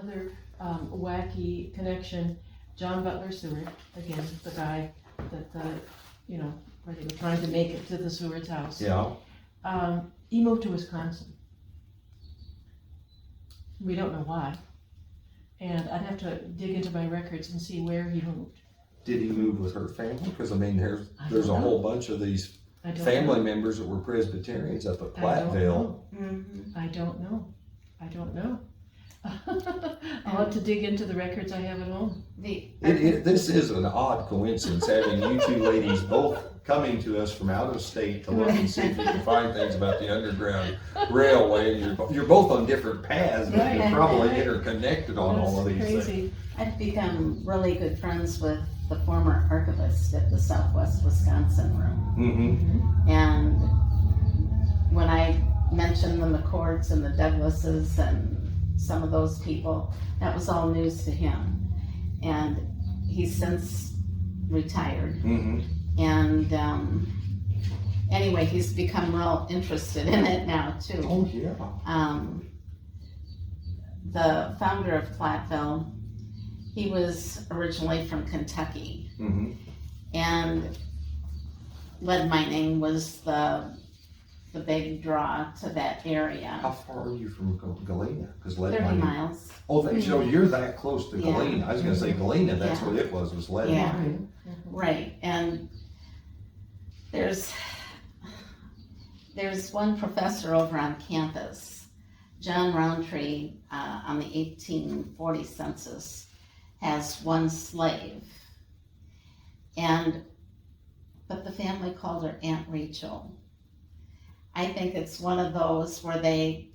another wacky connection. John Butler Seward, again, the guy that where they were trying to make it to the Seward's house. Yeah. He moved to Wisconsin. We don't know why. And I'd have to dig into my records and see where he moved. Did he move with her family? Because I mean, there's a whole bunch of these family members that were Presbyterians up at Platteville. I don't know. I'll have to dig into the records I have at home. This is an odd coincidence, having you two ladies both coming to us from out of state to look and see if you can find things about the Underground Railway. And you're both on different paths, but you're probably interconnected on all of these things. I've become really good friends with the former archivist at the Southwest Wisconsin Room. Mm-hmm. And when I mentioned the McCords and the Douglases and some of those people, that was all news to him. And he's since retired. Mm-hmm. And anyway, he's become real interested in it now too. Oh yeah. The founder of Platteville, he was originally from Kentucky. Mm-hmm. And lead mining was the big draw to that area. How far are you from Galena? 30 miles. Oh, so you're that close to Galena. I was going to say Galena, that's what it was lead Yeah. mining. Right. And there's one professor over on campus, John Roundtree, on the 1840 census, has one slave. But the family called her Aunt Rachel. I think it's one of those where they...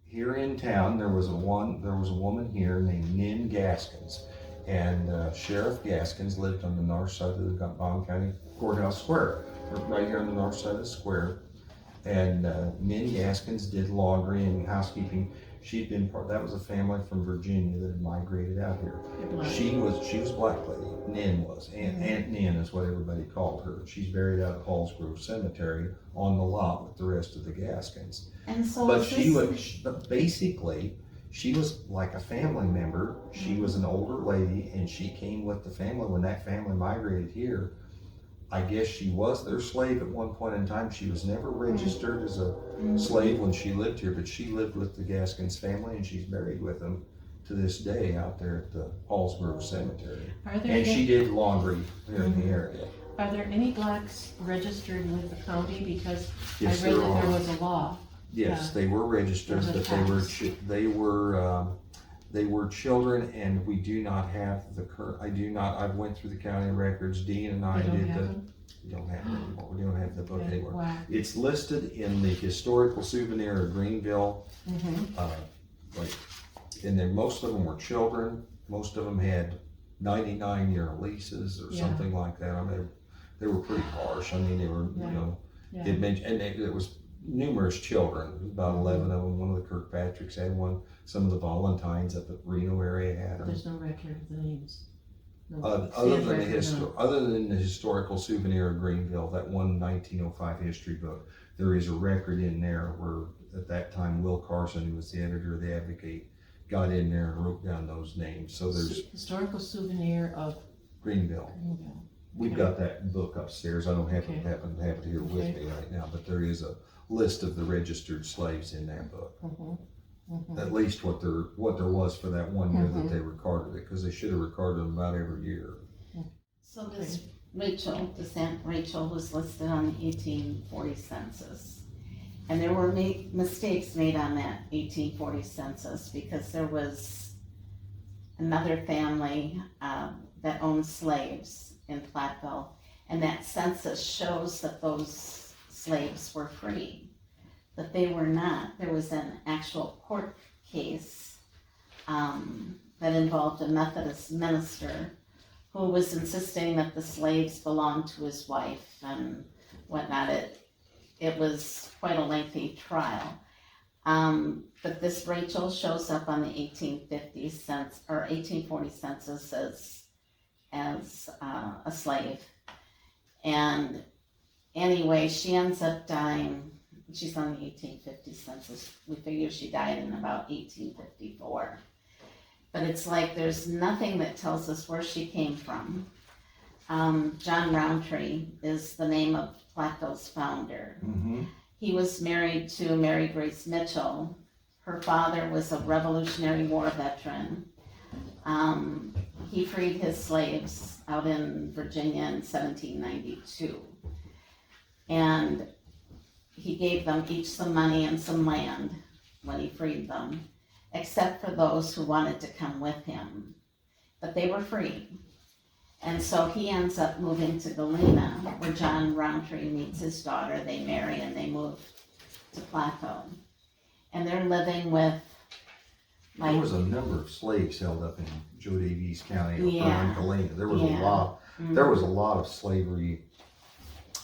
Here in town, there was a woman here named Nin Gaskins, and Sheriff Gaskins lived on the north side of the Bond County Courthouse Square, right here on the north side of the square. And Nin Gaskins did laundry and housekeeping. That was a family from Virginia that had migrated out here. She was a black lady. Nin was. Aunt Nin is what everybody called her. She's buried out at Halls Grove Cemetery on the lot with the rest of the Gaskins. And so But basically, she was like a family member. She was an older lady, and she came with the family when that family migrated here. I guess she was their slave at one point in time. She was never registered as a slave when she lived here, but she lived with the Gaskins family, and she's buried with them to this day out there at the Halls Grove Cemetery. And she did laundry here in the area. Are there any blacks registered with the county? Because Yes, I read there that are. there was a law. Yes, they were registered, There's a but they were children, and we do not have the current. I went through the county records. Dean and I You don't did have the. them? We don't have them anymore. We don't have the book Okay, anymore. wow. It's listed in the historical souvenir of Greenville. Mm-hmm. And then most of them were children. Most of them had 99-year leases or something like that. I mean, they were pretty harsh. I mean, they were, Yeah. it was numerous children, about 11 of them. One of the Kirkpatricks had one. Some of the Valentines up at Reno area had them. There's no record of the names. No. Other than the historical souvenir of Greenville, that one 1905 history book, there is a record in there where at that time Will Carson, who was the editor of the Advocate, got in there and wrote down those names. So there's historical souvenir of Greenville. We've got that book upstairs. I don't happen to have it here with Okay. me right now, but there is a list of the registered slaves in that book. At least what there was for that one year that they recorded it, because they should have recorded them about every year. So this Aunt Rachel was listed on the 1840 census. And there were mistakes made on that 1840 census because there was another family that owned slaves in Platteville, and that census shows that those slaves were free, but they were not. There was an actual court case that involved a Methodist minister who was insisting that the slaves belonged to his wife and whatnot. It was quite a lengthy trial. But this Rachel shows up on the 1840 census as a slave. And anyway, she ends up dying. She's on the 1850 census. We figure she died in about 1854. but it's like there's nothing that tells us where she came from. John Roundtree is the name of Platteville's founder. Mm-hmm. He was married to Mary Grace Mitchell. Her father was a Revolutionary War veteran. He freed his slaves out in Virginia in 1792. And he gave them each some money and some land when he freed them, except for those who wanted to come with him. But they were free. And so he ends up moving to Galena, where John Roundtree meets his daughter. They marry and they move to Plateau. And they're living with, There like, was a number of slaves held up in Joe Davies County, up Yeah. around Galena. There was Yeah. a lot. mm. There was a lot of slavery.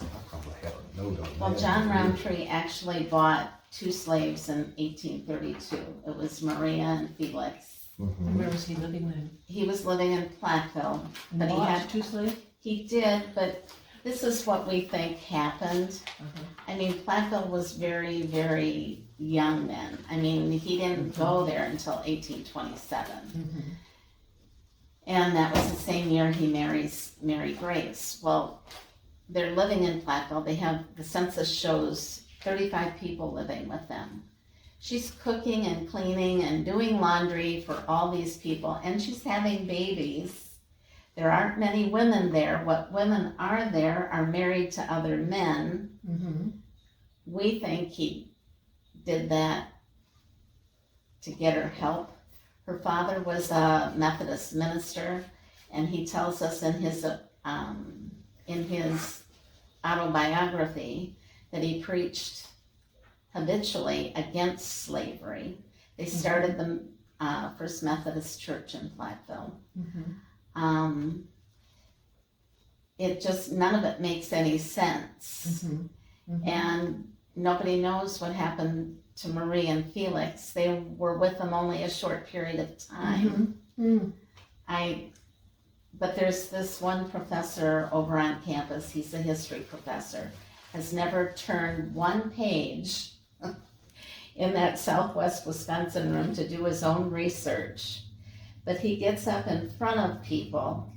I probably have a note on Well, that. John Roundtree actually bought 2 slaves in 1832. It was Maria and Felix. Mhm. Where was he living then? He was living in Platteville, but he Bought had, 2 slaves? he did, but this is what we think happened. I mean, Platteville was very, very young then. I mean, he didn't go there until 1827. Mhm. And that was the same year he marries Mary Grace. Well, they're living in Platteville. They have, the census shows 35 people living with them. She's cooking and cleaning and doing laundry for all these people, and she's having babies. There aren't many women there. What women are there are married to other men. Mhm. We think he did that to get her help. Her father was a Methodist minister, and he tells us in his autobiography that he preached habitually against slavery. They started the First Methodist Church in Platteville. Mhm. It just, none of it makes any sense. Mhm. Mhm. And nobody knows what happened to Marie and Felix. They were with them only a short period of time. Mhm. Mm. But there's this one professor over on campus, he's a history professor, has never turned one page in that Southwest Wisconsin room to do his own research. But he gets up in front of people.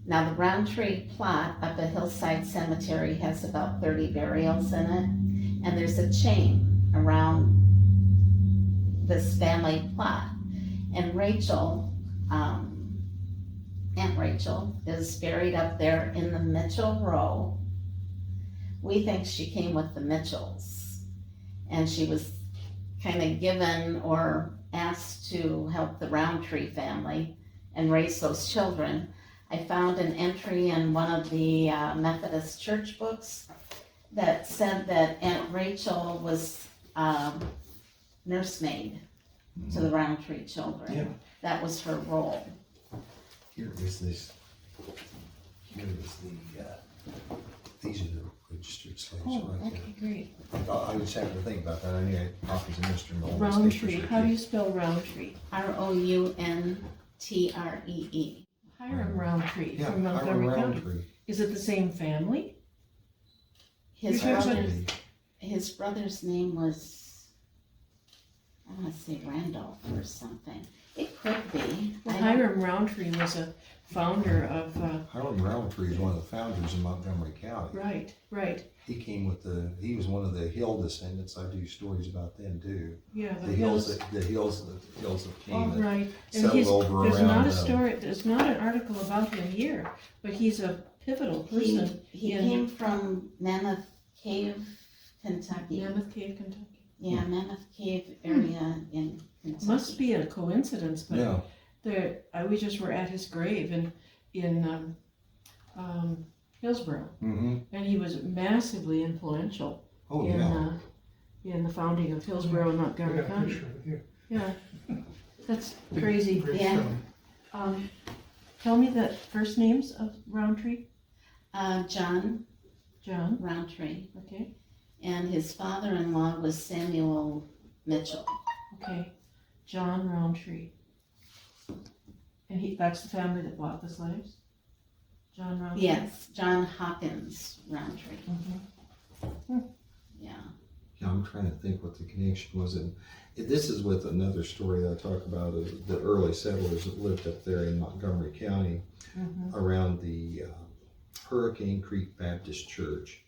Now, the Roundtree plot up at Hillside Cemetery has about 30 burials in it, and there's a chain around this family plot. And Rachel, Aunt Rachel, is buried up there in the Mitchell row. We think she came with the Mitchells, and she was kind of given or asked to help the Roundtree family and raise those children. I found an entry in one of the Methodist church books that said that Aunt Rachel was nursemaid to the Roundtree children. Yeah. That was her role. Here is this. Here is the. These are the registered slaves Oh, right okay, great. there. I just happened to think about that. I knew I had copies of Mr. Nolan's Roundtree, papers. how do you spell Roundtree? Rountree. Hiram Roundtree Yeah, from Hiram Montgomery County. Roundtree. Is it the same family? His You're talking brother, about- his brother's name was, I want to say Randolph or something. It could be. Well, I don't- Hiram Roundtree was a founder of, Hiram Roundtree is one of the founders of Montgomery County. right, He came with he was one of the Hill descendants. I do stories about them too. yeah, The hills that came Oh, that right, and settled over there's around not a them. story, there's not an article about him here, but he's a pivotal person He in came from Mammoth Cave, Kentucky. Mammoth Cave, Kentucky. Yeah, Mammoth Cave area in Kentucky. Must be a coincidence, but Yeah, we just were at his grave in Hillsborough, mm-hmm. and he was massively influential Oh, in, yeah. in the founding of Hillsborough and Montgomery County. Yeah, that's crazy. Yeah. Tell me the first names of Roundtree. John John, Roundtree, okay, and his father-in-law was Samuel Mitchell. okay, John Roundtree. And that's the family that bought the slaves? John Roundtree? Yes, John Hawkins Roundtree, Mhm. yeah. Yeah, I'm trying to think what the connection was, and This is with another story that I talk about of the early settlers that lived up there in Montgomery County around the Hurricane Creek Baptist Church.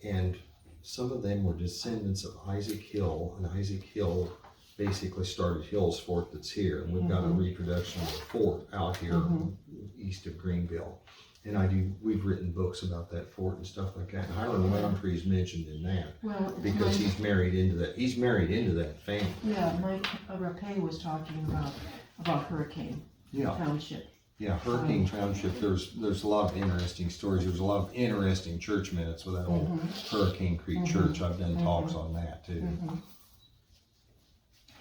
And some of them were descendants of Isaac Hill, and Isaac Hill basically started Hill's Fort that's here. And we've got a reproduction of the fort out here east of Greenville. And we've written books about that fort and stuff like that. And Hiram Roundtree is mentioned in that because he's married into that family. Yeah, Mike Rapay was talking about Hurricane Township. Yeah, Hurricane Township, there's a lot of interesting stories. There's a lot of interesting church minutes with that old Hurricane Creek Church. I've done talks on that too.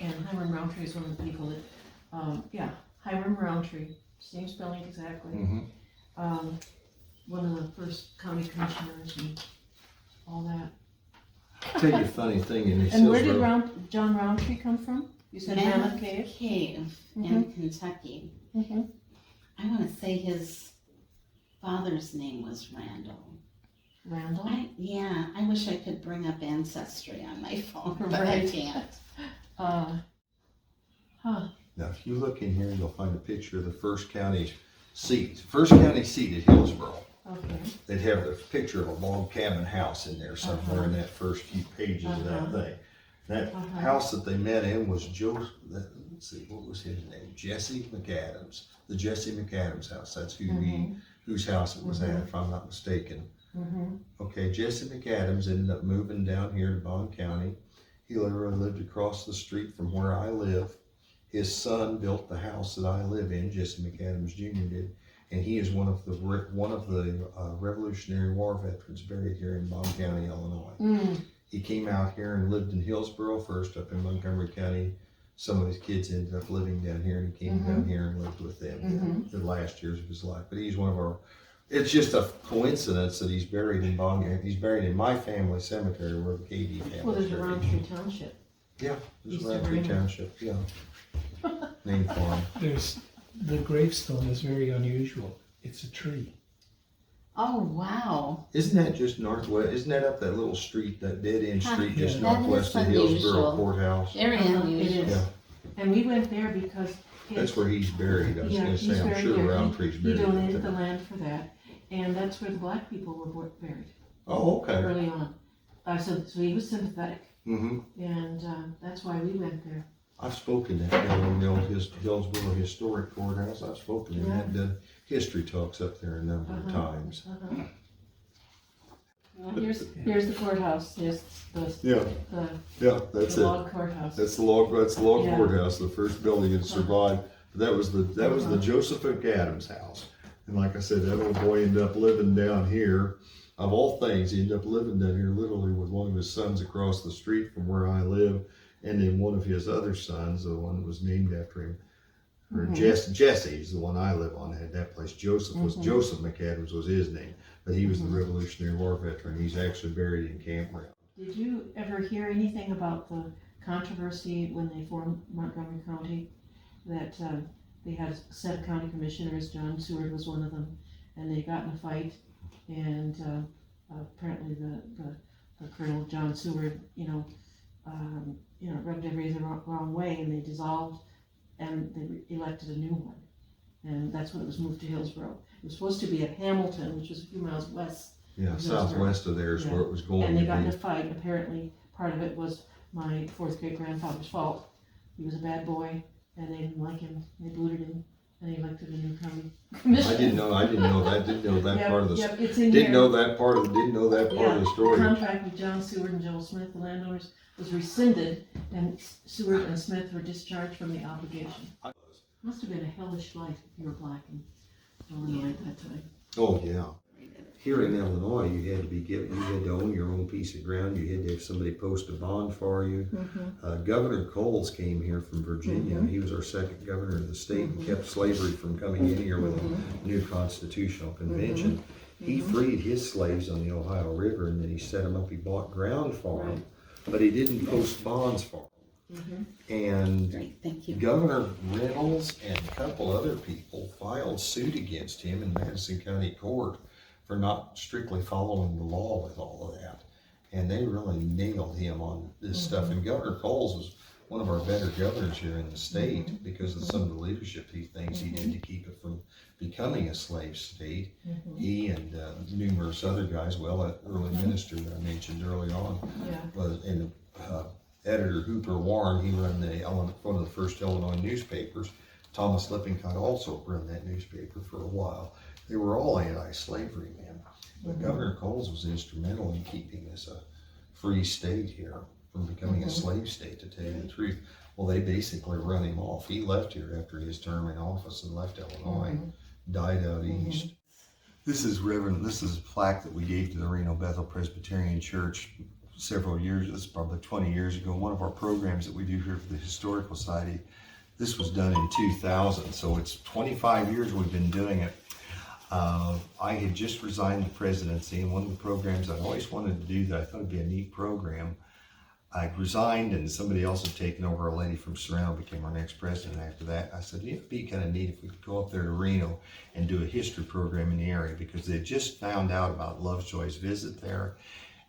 And Hiram Roundtree is one of the people that, Hiram Roundtree, same spelling exactly. One of the first county commissioners and all that. I'll tell you a funny thing in this. And where did John Roundtree come from? You said Mammoth Cave? Cave in Kentucky. I want to say his father's name was Randall. Randall? I wish I could bring up Ancestry on my phone, but I can't. Now, if you look in here, you'll find a picture of the first county seat. First county seat at Hillsboro. Okay. They'd have the picture of a log cabin house in there somewhere in that first few pages of that thing. That house that they met in was let's see, what was his name? Jesse McAdams. The Jesse McAdams house. That's whose house it was at, if I'm not mistaken. Okay, Jesse McAdams ended up moving down here to Bond County. He literally lived across the street from where I live. His son built the house that I live in. Jesse McAdams Jr. did, and he is one of the Revolutionary War veterans buried here in Bond County, Illinois. He came out here and lived in Hillsboro first, up in Montgomery County. Some of his kids ended up living down here, and he came down here and lived with them the last years of his life. But he's one of our. It's just a coincidence that he's buried in Bond County. He's buried in my family cemetery where the Kaegy family. Well, there's a Roundtree Township. Yeah, there's a Roundtree Township. Yeah, named for him. The gravestone is very unusual. It's a tree. Oh, wow. Isn't that just northwest? Isn't that up that little street, that dead end street just That northwest is of Hillsboro unusual. Courthouse? Very It unusual. is. Yeah. And we went there because That's where he's buried. I was gonna he's say, I'm buried sure there. Roundtree's He buried. donated the land for that, and that's where the black people were buried Oh, okay. early on. So he was sympathetic, Mm-hmm. and that's why we went there. I've spoken at the Hillsboro Historic Courthouse. I've spoken and had done history talks up there a number of times. Here's the courthouse. Here's the Yeah, that's the it. log courthouse. That's the log Yeah. courthouse, the first building that survived. But that was the Joseph McAdams house. And like I said, that old boy ended up living down here. Of all things, he ended up living down here literally with one of his sons across the street from where I live. And then one of his other sons, the one that was named after him, or Jesse's the one I live on, had that place. Joseph McAdams was his name, but he was the Revolutionary War veteran. He's actually buried in Campground. Did you ever hear anything about the controversy when they formed Montgomery County? That they had a set of county commissioners, John Seward was one of them, and they got in a fight, and apparently the Colonel John Seward, rubbed everybody the wrong way, and they dissolved, and they elected a new one, and that's when it was moved to Hillsboro. It was supposed to be at Hamilton, which was a few miles west. Yeah, southwest of there is where it was going And they to got in a be. fight, and apparently part of it was my fourth great grandfather's fault. He was a bad boy, and they didn't like him, they booted him, and they elected a new county commissioner. I didn't know that part of the. Yep, it's in Didn't here. know that part of the story. The contract with John Seward and Joel Smith, the landowners, was rescinded, and Seward and Smith were discharged from the obligation. Must have been a hellish life if you were black in Illinois at that time. Oh, yeah. Here in Illinois, you had to own your own piece of ground. You had to have somebody post a bond for you. Governor Coles came here from Virginia. He was our second governor of the state and kept slavery from coming in here with a new constitutional convention. He freed his slaves on the Ohio River, and then he set them up. He bought ground for them, but he didn't post bonds for them. And Great, thank you. Governor Reynolds and a couple other people filed suit against him in Madison County Court for not strictly following the law with all of that. And they really nailed him on this stuff. And Governor Coles one of our better governors here in the state because of some of the leadership things he did to keep it from becoming a slave state. He and numerous other guys, that early minister that I mentioned early on, was in editor Hooper Warren. He ran one of the first Illinois newspapers. Thomas Lippincott also ran that newspaper for a while. They were all anti-slavery men. But Governor Coles was instrumental in keeping this a free state here from becoming a slave state, to tell you the truth. Well, they basically run him off. He left here after his term in office and left Illinois, died out east. This is a plaque that we gave to the Reno Bethel Presbyterian Church several years, this is probably 20 years ago. One of our programs that we do here for the Historical Society, this was done in 2000, so it's 25 years we've been doing it. I had just resigned the presidency, and one of the programs I always wanted to do that I thought would be a neat program, I resigned and somebody else had taken over. A lady from Serrano became our next president after that. I said, it'd be kind of neat if we could go up there to Reno and do a history program in the area, because they just found out about Lovejoy's visit there.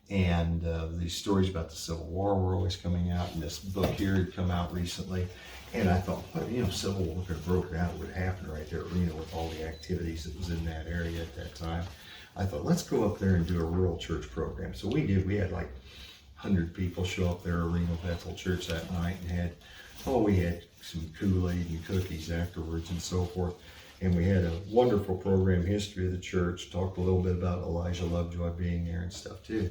And these stories about the Civil War were always coming out, and this book here had come out recently. And I thought, Civil War could have broken out, what happened right there at Reno with all the activities that was in that area at that time. I thought, let's go up there and do a rural church program. So we did. We had like 100 people show up there at Reno Bethel Church that night, and we had some Kool-Aid and cookies afterwards and so forth. And we had a wonderful program, history of the church, talked a little bit about Elijah Lovejoy being there and stuff too.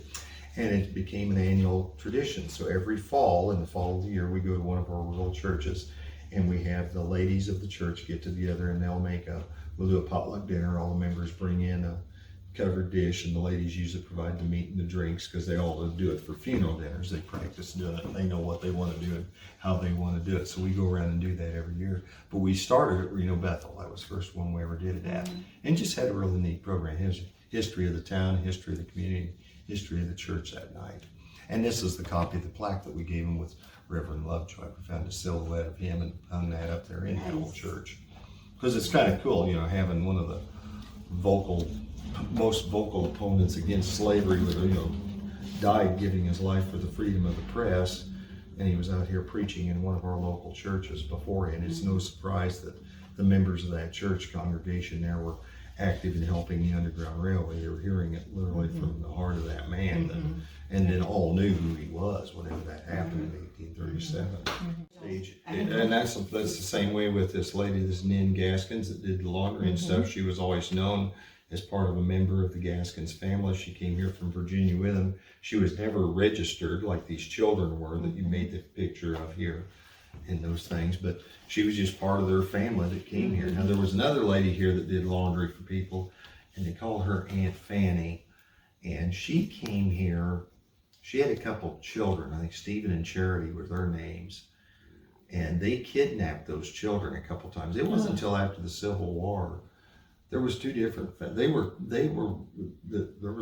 And it became an annual tradition. So every fall, in the fall of the year, we go to one of our rural churches, and we have the ladies of the church get together, and we'll do a potluck dinner. All the members bring in a covered dish, and the ladies usually provide the meat and the drinks, because they all do it for funeral dinners. They practice doing it. They know what they want to do and how they want to do it. So we go around and do that every year. But we started at Reno Bethel. That was the first one we ever did it at. And just had a really neat program. History of the town, history of the community, history of the church that night. And this is the copy of the plaque that we gave him with Reverend Lovejoy. We found a silhouette of him and hung that up there in the old church. Because it's kind of cool, having one of the most vocal opponents against slavery, died giving his life for the freedom of the press, and he was out here preaching in one of our local churches beforehand. It's no surprise that the members of that church congregation there were active in helping the Underground Railway. They were hearing it literally from the heart of that man, and then all knew who he was whenever that happened in 1837. And that's the same way with this lady, this Nin Gaskins, that did the laundry and stuff. She was always known as part of a member of the Gaskins family. She came here from Virginia with him. She was never registered like these children were that you made the picture of here and those things, but she was just part of their family that came here. Now, there was another lady here that did laundry for people, and they called her Aunt Fanny, and she came here. She had a couple children, I think Stephen and Charity were their names, and they kidnapped those children a couple times. It wasn't until after the Civil War. There was two different, there was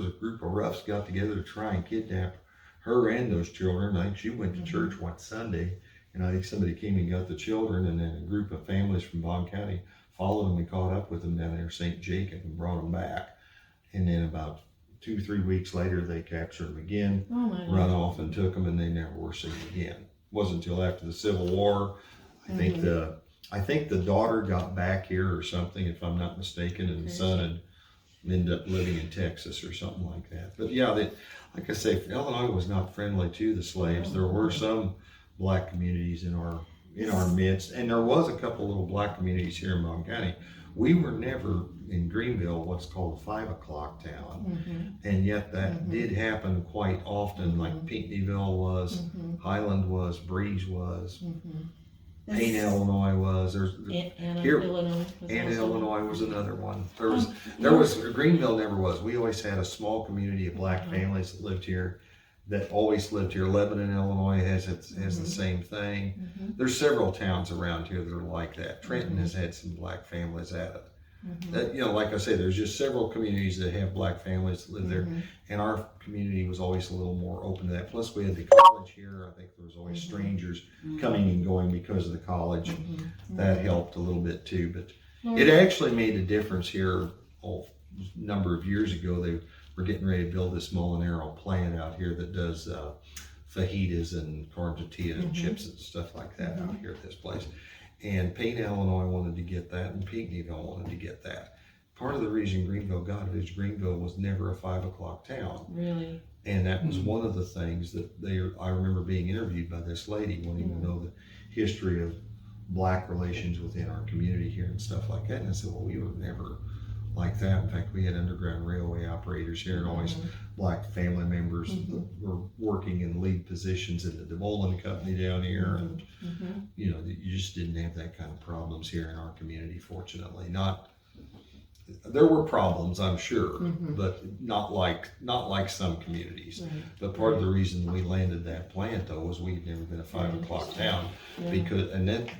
a group of roughs got together to try and kidnap her and those children. I think she went to church one Sunday, and I think somebody came and got the children, and then a group of families from Bond County followed them and caught up with them down there, St. Jacob, and brought them back. And then about 2-3 weeks later, they captured them again, run off and took them, and they never were seen again. It wasn't until after the Civil War, I think the daughter got back here or something, if I'm not mistaken, and the son had ended up living in Texas or something like that. But yeah, like I say, Illinois was not friendly to the slaves. There were some black communities in our midst, and there was a couple little black communities here in Bond County. We were never in Greenville what's called a 5 o'clock town, and yet that did happen quite often, like Pinckneyville was, Highland was, Breeze was. Payne, Illinois was. Illinois was another one. There was Greenville never was. We always had a small community of black families that lived here, that always lived here. Lebanon, Illinois has the same thing. There's several towns around here that are like that. Trenton has had some black families at it. That, like I say, there's just several communities that have black families that live there, and our community was always a little more open to that. Plus, we had the college here. I think there was always strangers coming and going because of the college. That helped a little bit too, but it actually made a difference here. A number of years ago, they were getting ready to build this Molinaro plant out here that does fajitas and corn tortillas and chips and stuff like that out here at this place. And Payne, Illinois wanted to get that, and Pinckneyville wanted to get that. Part of the reason Greenville got it is Greenville was never a 5 o'clock town. Really? And that was one of the things that I remember being interviewed by this lady wanting to know the history of black relations within our community here and stuff like that. And I said, well, we were never like that. In fact, we had Underground Railway operators here and always black family members that were working in lead positions in the DeMolin Company down here. And, you know, you just didn't have that kind of problems here in our community, fortunately. There were problems, I'm sure, but not like some communities. Right. But part of the reason we landed that plant, though, was we'd never been a 5 o'clock town, because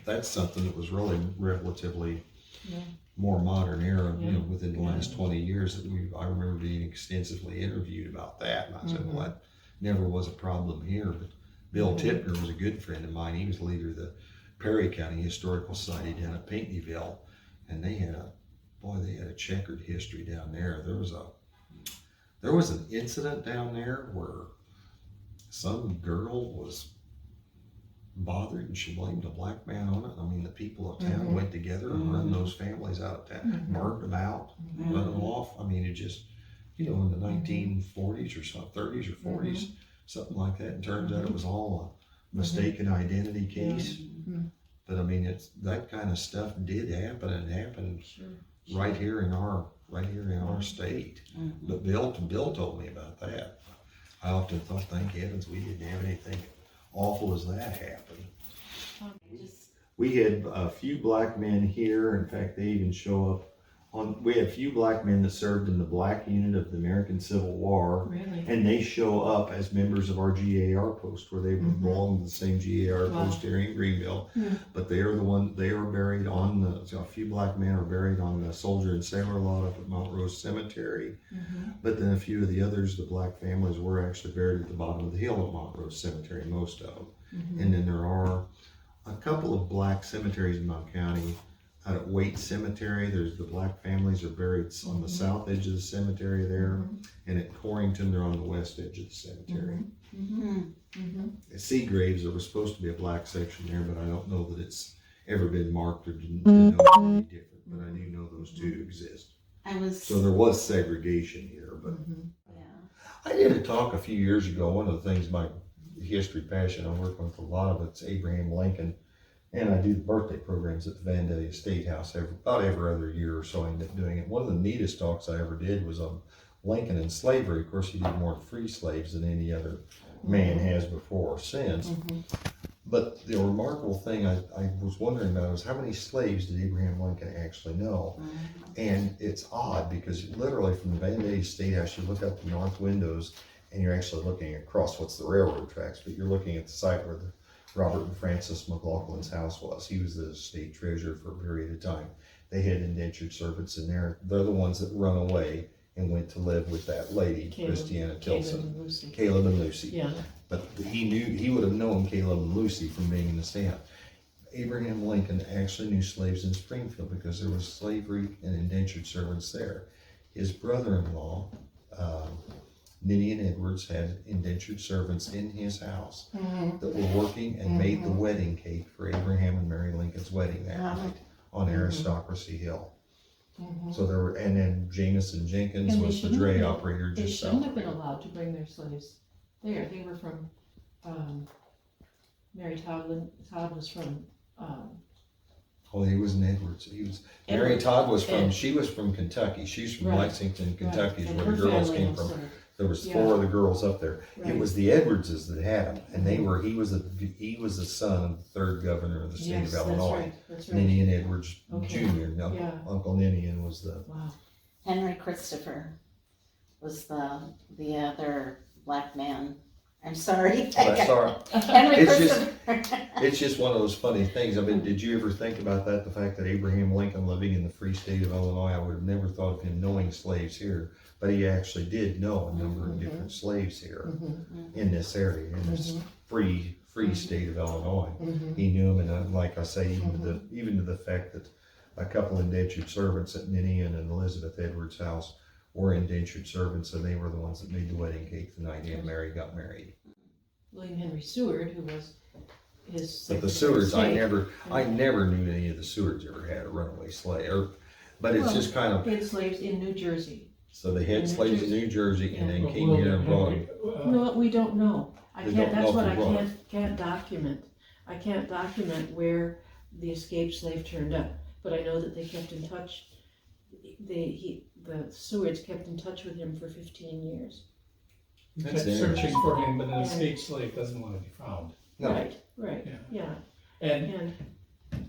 that's something that was really relatively more modern era, you know, within the last 20 years that I remember being extensively interviewed about that, and I said, well, that never was a problem here. But Bill Tipner was a good friend of mine. He was leader of the Perry County Historical Society down at Pinckneyville, and they had a checkered history down there. There was an incident down there where some girl was bothered and she blamed a black man on it. I mean, the people of town went together and run those families out of town, burned them out, run them off. I mean, it just, you know, in the 1940s or something, 30s or 40s, something like that. And turns out it was all a mistaken identity case. But I mean, that kind of stuff did happen, and happened right here in our state. But Bill told me about that. I often thought, thank heavens we didn't have anything awful as that happen. We had a few black men here. In fact, they even show up we had a few black men that served in the black unit of the American Civil War. Really? And they show up as members of our GAR post, where they belong to the same GAR post here in Greenville. But they are buried a few black men are buried on the Soldier and Sailor lot up at Montrose Cemetery. But then a few of the others, the black families, were actually buried at the bottom of the hill at Montrose Cemetery, most of them. And then there are a couple of black cemeteries in Mount County. Out at Waite Cemetery, the black families are buried on the south edge of the cemetery there, and at Corrington, they're on the west edge of the cemetery. At Seagraves, there was supposed to be a black section there, but I don't know that it's ever been marked or denoted any different, but I do know those two exist. So there was segregation here, but I did a talk a few years ago. One of the things, my history passion I work with a lot of it's Abraham Lincoln. And I do the birthday programs at the Vandalia State House about every other year or so. I end up doing it. One of the neatest talks I ever did was on Lincoln and slavery. Of course, he did more free slaves than any other man has before or since. But the remarkable thing I was wondering about was how many slaves did Abraham Lincoln actually know? And it's odd because literally from the Vandalia State House, you look out the north windows and you're actually looking across what's the railroad tracks, but you're looking at the site where Robert and Francis McLaughlin's house was. He was the state treasurer for a period of time. They had indentured servants in there. They're the ones that run away and went to live with that lady, Christiana Tilson. Caleb and Lucy. Yeah. But he would have known Caleb and Lucy from being in the stand. Abraham Lincoln actually knew slaves in Springfield because there was slavery and indentured servants there. His brother-in-law, Ninian Edwards, had indentured servants in his house that were working and made the wedding cake for Abraham and Mary Lincoln's wedding that night on Aristocracy Hill. So there were, and then Jameson Jenkins was the dray operator. They shouldn't have been allowed to bring their slaves there. They were from, Mary Todd was from, he was in Edwards. Mary Todd was from, she was from Kentucky. She's from Lexington, Kentucky, is where the girls came from. There was 4 of the girls up there. Right. It was the Edwardses that had them, and he was the son of the 3rd governor of the state of Illinois, that's right. Ninian Edwards Jr. Now, Uncle Ninian was the. Wow. Henry Christopher was the other black man. I'm sorry. That's all right. Henry Christopher. It's just one of those funny things. I mean, did you ever think about that? The fact that Abraham Lincoln, living in the free state of Illinois, I would have never thought of him knowing slaves here. But he actually did know a number of different slaves here in this area, in this free state of Illinois. He knew them, and like I say, even to the fact that a couple indentured servants at Ninian and Elizabeth Edwards' house were indentured servants, and they were the ones that made the wedding cake the night Aunt Mary got married. William Henry Seward, who was his. But the Secretary of Sewards, I State. never knew any of the Sewards ever had a runaway slave, but it's Well, just kind of, They had slaves in New Jersey. so they had in New slaves in Jersey. New Jersey and then But came here William and brought Henry, them. No, we don't know. They don't That's know what if I they brought can't document. I can't document where the escaped slave turned up, but I know that they kept in touch. The Sewards kept in touch with him for 15 years. he That's kept searching interesting. for him, but an escaped slave doesn't want to be found. No. Right, yeah. And And,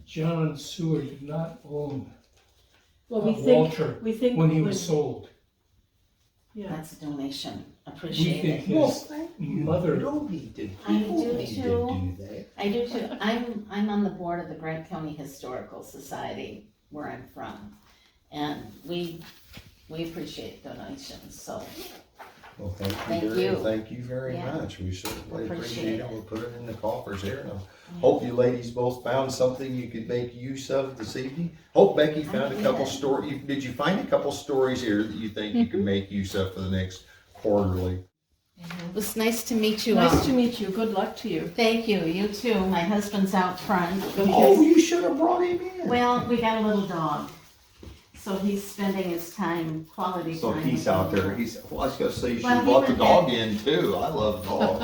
John Seward did not own well, we think, Walter we think. when he was sold. Yeah, That's a donation, We appreciate think it. his mother, don't need to, I people do need to too. do that. I do too. I'm on the board of the Grant County Historical Society where I'm from. And we appreciate donations, so Well, Thank you. Thank you very Yeah. much. We certainly Appreciate appreciate it. it. We'll put it in the coffers here. And I hope you ladies both found something you could make use of this evening. Hope Becky found a couple did. stories. Did you find a couple stories here that you think you can make use of for the next quarterly? it was nice to meet you all. nice to meet you. Good luck to you. Thank you, you too. My husband's out front. Oh, you should have brought him in. Well, we got a little dog. So he's spending his time, quality time. So he's with out the there. dog. Well, I was gonna say you should Well, have he brought the went dog in too. I love dogs.